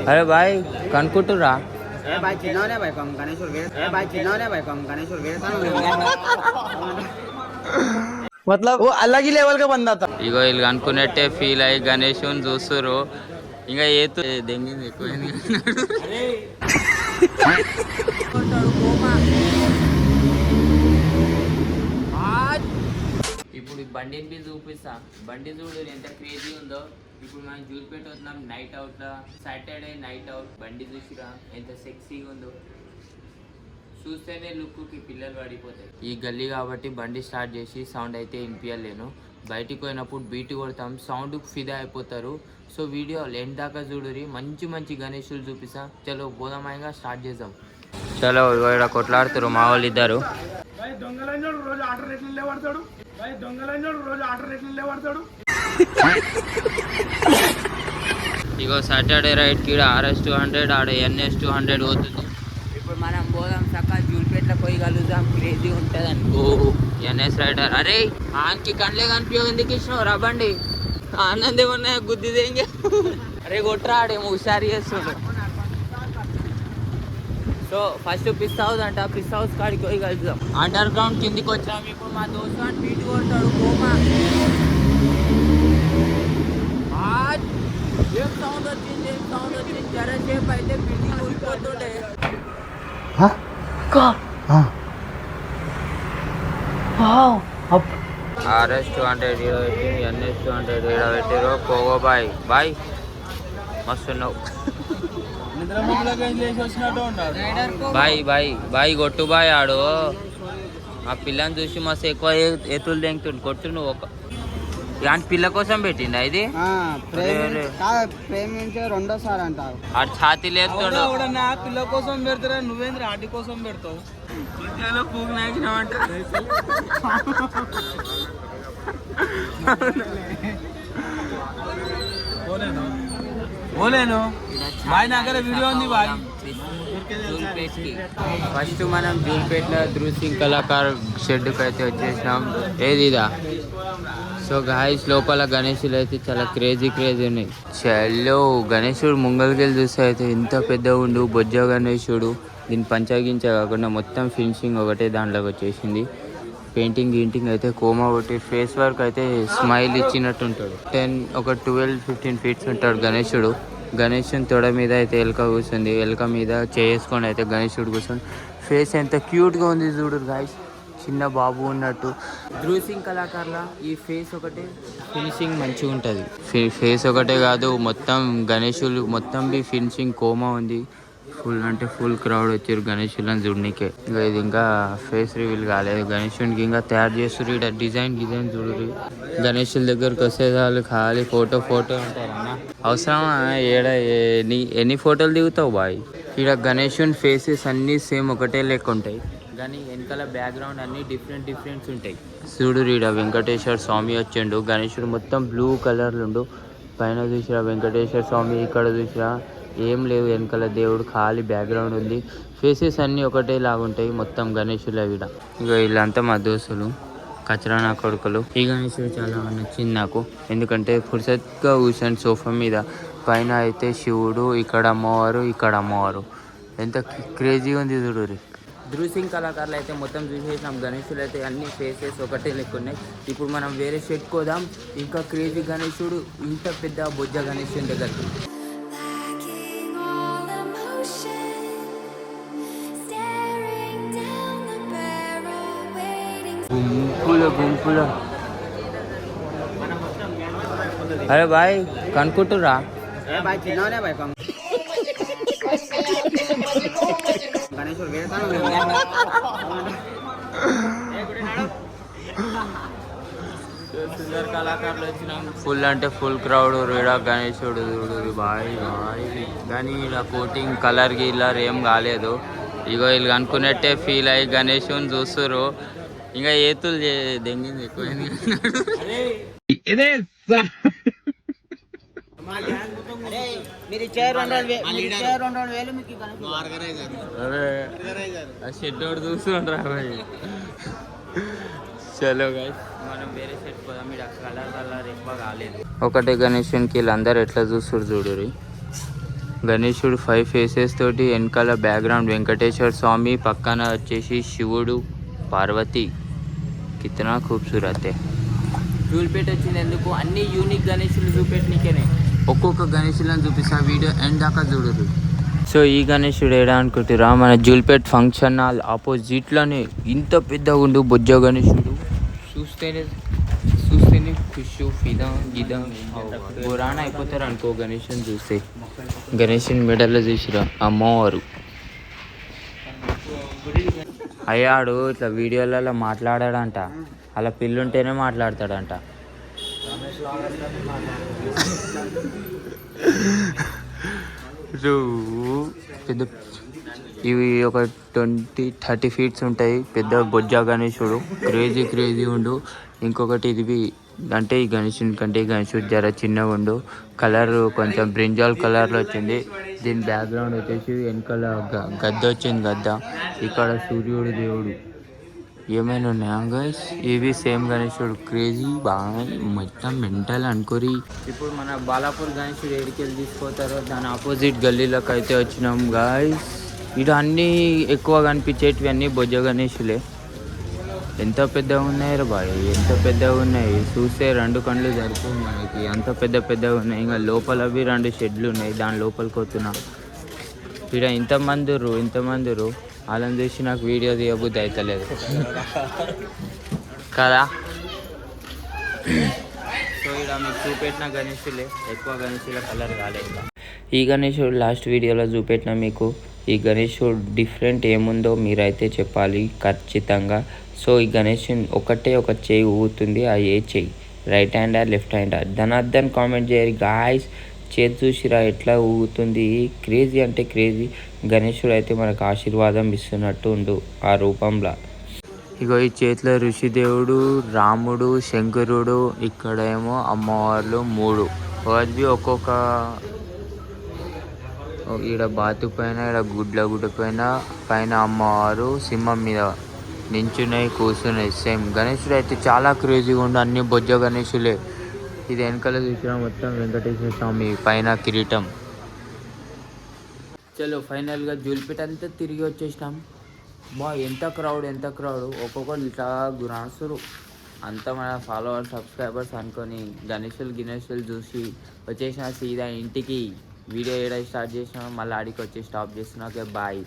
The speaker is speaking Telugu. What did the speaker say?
अरे भाई कనుకుంటురా भाई चिन्ना भाई कम गणेश भाई चिन्ना भाई कम गणेश मतलब वो अलग ही लेवल का बंदा था। ఇగో వీళ్ళు అనుకున్నట్టే ఫీల్ అయ్యి గణేష్ చూస్తురు. ఇంకా ఏతు దెంగింది ఎక్కువైంది ఇప్పుడు బండిని బి చూపిస్తా. బండి చూడు ఎంత క్రేజీ ఉందో. ఇప్పుడు మనం జూలిపేట వస్తున్నాం నైట్ అవుట్ లా, సాటర్డే నైట్ అవుట్. బండి చూసిరా ఎంత సెక్సీగా ఉందో. చూస్తేనే లుక్కి పిల్లలు పడిపోతాయి. ఈ గల్లీ కాబట్టి బండి స్టార్ట్ చేసి సౌండ్ అయితే వినిపించలేను. బయటికి పోయినప్పుడు బీట్ కొడతాం, సౌండ్కి ఫిదా అయిపోతారు. సో వీడియో ఎండ్ దాకా చూడురి, మంచి మంచి గణేషులు చూపిస్తా. చలో బోధమాయంగా స్టార్ట్ చేద్దాం. చలో ఇక్కడ కొట్లాడుతారు మా వాళ్ళు ఇద్దరు. ఇగో సాటర్డే రైడ్ కి RS 200 ఆడ NS 200 పోతుంది. ఇప్పుడు మనం పోదాం సకాల్ జూలిపేటలో పోయి కలుద్దాం. క్రేజీ ఉంటుంది అనుకో. NS రైడర్ అరే ఆన్కి కండ్లే కనిపించవు ఎందుకు ఇచ్చినావు రబండి ఆనందే ఉన్నాయి గుద్దిదే అరే కొట్రా ఆడేమో హుషారు చేస్తుండ్రు. సో ఫస్ట్ పిస్ హౌస్ అంట, పిస్ హౌస్ కాడికి పోయి కలుద్దాం. అండర్ గ్రౌండ్ కిందికి వచ్చాము. ఇప్పుడు మా దోస్తు అని బీట్ కొడతాడు కోమా. ఏం సౌండ్ వచ్చింది, ఏం సౌండ్ వచ్చింది. జరసేపు అయితే బిల్డింగ్ ఊరిపోతుండే. RS 200 NS 200 పెట్టారు. పోగో బాయ్ బాయ్ మస్తున్నావు బాయ్ బాయ్ బాయ్ కొట్టు బాయ్. ఆడు ఆ పిల్లని చూసి మస్తు ఎక్కువ ఎత్తులు దెంగుతుండు. కొట్టు నువ్వు ఒక ఇలాంటి పిల్ల కోసం పెట్టిండ ఇది. ప్రేమించే రెండోసారి అంటారు. ఆడు ఛాతీ లేపుతాడు. పిల్ల కోసం పెడతారా నువ్వేంద్ర ఆటి కోసం పెడతావు. పూగు నాకినామంట. వీడియో ఉంది బాయ్. ఫస్ట్ మనం జూలిపేటలో ధృవ్ సింగ్ కళాకార్ షెడ్కి అయితే వచ్చేసినాం. ఏది ఇదా. సో గాయస్ లోపల గణేశులు అయితే చాలా క్రేజీ ఉన్నాయి. చలో గణేశుడు ముంగల్కెళ్ళి చూస్తే అయితే ఇంత పెద్దగా ఉండు బొజ్జ గణేశుడు. దీన్ని పంచగించ కాకుండా మొత్తం ఫినిషింగ్ ఒకటే దాంట్లోకి వచ్చేసింది. పెయింటింగ్ గీంటింగ్ అయితే కోమా ఒకటి. ఫేస్ వర్క్ అయితే స్మైల్ ఇచ్చినట్టు ఉంటాడు. 12-15 ఫీట్స్ ఉంటాడు గణేశుడు. గణేశుని తొడ మీద అయితే ఎలుక కూర్చుంది. ఎలుక మీద చేసుకొని అయితే గణేశుడు కూర్చొని ఫేస్ ఎంత క్యూట్గా ఉంది చూడు గాయస్. చిన్న బాబు ఉన్నట్టు. ధృవ్ సింగ్ కళాకారుల ఈ ఫేస్ ఒకటే ఫినిషింగ్ మంచిగా ఉంటుంది. ఫేస్ ఒకటే కాదు మొత్తం గణేశులు మొత్తం బి ఫినిషింగ్ కోమా ఉంది. ఫుల్ అంటే ఫుల్ క్రౌడ్ వచ్చారు గణేశులను చూడనికే. ఇంకా ఇది ఇంకా ఫేస్ రివీల్ కాలేదు. గణేశునికి ఇంకా తయారు చేస్తారు. ఇక్కడ డిజైన్ చూడరు. గణేశుల దగ్గరకు వస్తే చాలు ఖాళీ ఫోటో అంటారన్న. అవసరమా ఏడ ఎన్ని ఫోటోలు దిగుతావు బాయ్. ఇక్కడ గణేశుని ఫేసెస్ అన్నీ సేమ్ ఒకటే లెక్క ఉంటాయి కానీ వెనకాల బ్యాక్గ్రౌండ్ అన్నీ డిఫరెంట్స్ ఉంటాయి. చూడు ఈడ వెంకటేశ్వర స్వామి వచ్చిండు. గణేశుడు మొత్తం బ్లూ కలర్లు ఉండు. పైన చూసిరా వెంకటేశ్వర స్వామి, ఇక్కడ చూసిరా ఏం లేవు వెనకాల దేవుడు, ఖాళీ బ్యాక్గ్రౌండ్ ఉంది. ఫేసెస్ అన్నీ ఒకటే లాగుంటాయి మొత్తం గణేశుల విడ. ఇక వీళ్ళంతా మా దోస్తులు కచరా నా కొడుకులు. ఈ గణేశుడు చాలా నచ్చింది నాకు. ఎందుకంటే ఫుర్సత్గా కూర్చొని సోఫా మీద. పైన అయితే శివుడు, ఇక్కడ అమ్మవారు ఎంత క్రేజీగా ఉంది చూడు. ధృవ్ సింగ్ కళాకారులు అయితే మొత్తం చూసేసినాం. గణేశులు అయితే అన్ని ఫేసెస్ ఒకటే లెక్క ఉన్నాయి. ఇప్పుడు మనం వేరే షెడ్ కోదాం. ఇంకా క్రేజీ గణేశుడు ఇంత పెద్ద బొజ్జ గణేశుని దగ్గరికి. గుంపులో అరే బాయ్ కనుకుంటురా भाई चिन्ना भाई कम गणेश కళాకారులు వచ్చినాం. ఫుల్ అంటే ఫుల్ క్రౌడ్. రేడా గణేశుడు చూడు బాయ్ కానీ ఇలా కోటింగ్ కలర్ గిల్లర్ ఏం కాలేదు. ఇగో వీళ్ళు అనుకున్నట్టే ఫీల్ అయ్యి గణేశుని చూస్తురు. ఇంకా ఏతులు దెంగింది ఎక్కువైంది. షెడ్ ఒకటి చూస్తుండ్రా బాయ్. చలో గైస్ మనం వేరే షెడ్ పోదాం. ఇక్కడ కలర్ ఎక్కువ కాలేదు. ఒకటే గణేశునికి వీళ్ళందరూ ఎట్లా చూస్తురు చూడు. గణేశుడు 5 ఫేసెస్ తోటి వెనకాల బ్యాక్గ్రౌండ్ వెంకటేశ్వర స్వామి, పక్కన వచ్చేసి శివుడు, పార్వతి. కితనా ఖూబ్సూరత్ హై. జూల్పేట వచ్చింది ఎందుకు? అన్ని యూనిక్ గణేశులు చూపెట్టనికేనే. ఒక్కొక్క గణేశులను చూపిస్తా, వీడియో ఎండ్ దాకా చూడరు. సో ఈ గణేశుడు ఏడా అనుకుంటురా, మన జూల్పేట్ ఫంక్షన్ హాల్ ఆపోజిట్లోనే ఇంత పెద్దగా ఉండు బొజ్జ గణేశుడు. చూస్తేనే ఖుషు ఫిదా గిదా పురాణ అయిపోతారు అనుకో గణేశుని చూస్తే. గణేశుని మెడల్లో చూసిరా అమ్మవారు. అయ్యాడు ఇట్లా వీడియోలలో మాట్లాడాడంట, అలా పిల్లుంటేనే మాట్లాడతాడంట. పెద్ద ఇవి ఒక 20-30 ఫీట్స్ ఉంటాయి. పెద్ద బొజ్జ గణేశుడు, క్రేజీ ఉండు. ఇంకొకటి ఇది అంటే ఈ గణేశుని కంటే ఈ గణేశుడు జర చిన్నగా ఉండు. కలర్ కొంచెం బ్రింజాల్ కలర్లో వచ్చింది. దీని బ్యాక్గ్రౌండ్ వచ్చేసి వెనకాల గద్ద వచ్చింది. గద్ద ఇక్కడ సూర్యుడు దేవుడు ఏమైనా ఉన్నాయా గైస్? ఇవి సేమ్ గణేశుడు, క్రేజీ బాగా మొత్తం మెంటల్ అనుకోరి. ఇప్పుడు మన బాలాపూర్ గణేశుడు ఏడికెళ్ళి తీసుకుపోతారో దాని ఆపోజిట్ గల్లీలోకి అయితే వచ్చినాం గాయస్. ఇటు అన్నీ ఎక్కువ కనిపించేటివి అన్నీ బొజ్జ గణేశులే. ఎంత పెద్దగా ఉన్నాయి రా బాయ్, ఎంత పెద్దగా ఉన్నాయి. చూస్తే 2 కళ్ళు సరిపోయి మనకి, అంత పెద్దగా ఉన్నాయి. ఇంకా లోపల అవి 2 షెడ్లు ఉన్నాయి, దాని లోపలికి వస్తున్నా. ఇక్కడ ఇంతమంది వాళ్ళని చూసి నాకు వీడియో తీయబుద్ధి అవుతలేదు కదా. సో ఇక్కడ మీకు చూపెట్టిన గణేశులే, ఎక్కువ గణేశుల కలర్ కాలేదు. ఈ గణేశుడు లాస్ట్ వీడియోలో చూపెట్టిన మీకు. ఈ గణేశుడు డిఫరెంట్ ఏముందో మీరైతే చెప్పాలి ఖచ్చితంగా. సో ఈ గణేశుని ఒక చేయి ఊగుతుంది, ఆ ఏ చెయ్యి right hand left hand ధనార్దన్ comment చేయరు గాయస్. చేతి చూసిరా ఎట్లా ఊగుతుంది, క్రేజీ అంటే క్రేజీ. గణేశుడు అయితే మనకు ఆశీర్వాదం ఇస్తున్నట్టు ఉండు ఆ రూపంలో. ఇగో ఈ చేతిలో ఋషిదేవుడు, రాముడు, శంకరుడు, ఇక్కడ ఏమో అమ్మవార్లు 3. అది ఒక్కొక్క ఈడ బాతు పైన, ఈడ గుడ్ల పైన అమ్మవారు సింహం మీద నించున్నాయి, కూర్చున్నాయి. సేమ్ గణేశుడు అయితే చాలా క్రేజీగా ఉండు. అన్ని బొజ్జ గణేశులే. ఇది వెనకాల చూసినా మొత్తం వెంకటేశ్వర స్వామి పైన కిరీటం. చలో ఫైనల్గా జూల్పేట అంతా తిరిగి వచ్చేసినాం. ఎంత క్రౌడ్ ఒక్కొక్కరు ఇట్లా గురాసురు. అంతా మన ఫాలోవర్స్ సబ్స్క్రైబర్స్ అనుకొని గణేశులు చూసి వచ్చేసిన సీదా ఇంటికి. వీడియో ఏడా స్టార్ట్ చేసినా మళ్ళీ ఆడికి వచ్చి స్టాప్ చేస్తున్నా. Okay bye.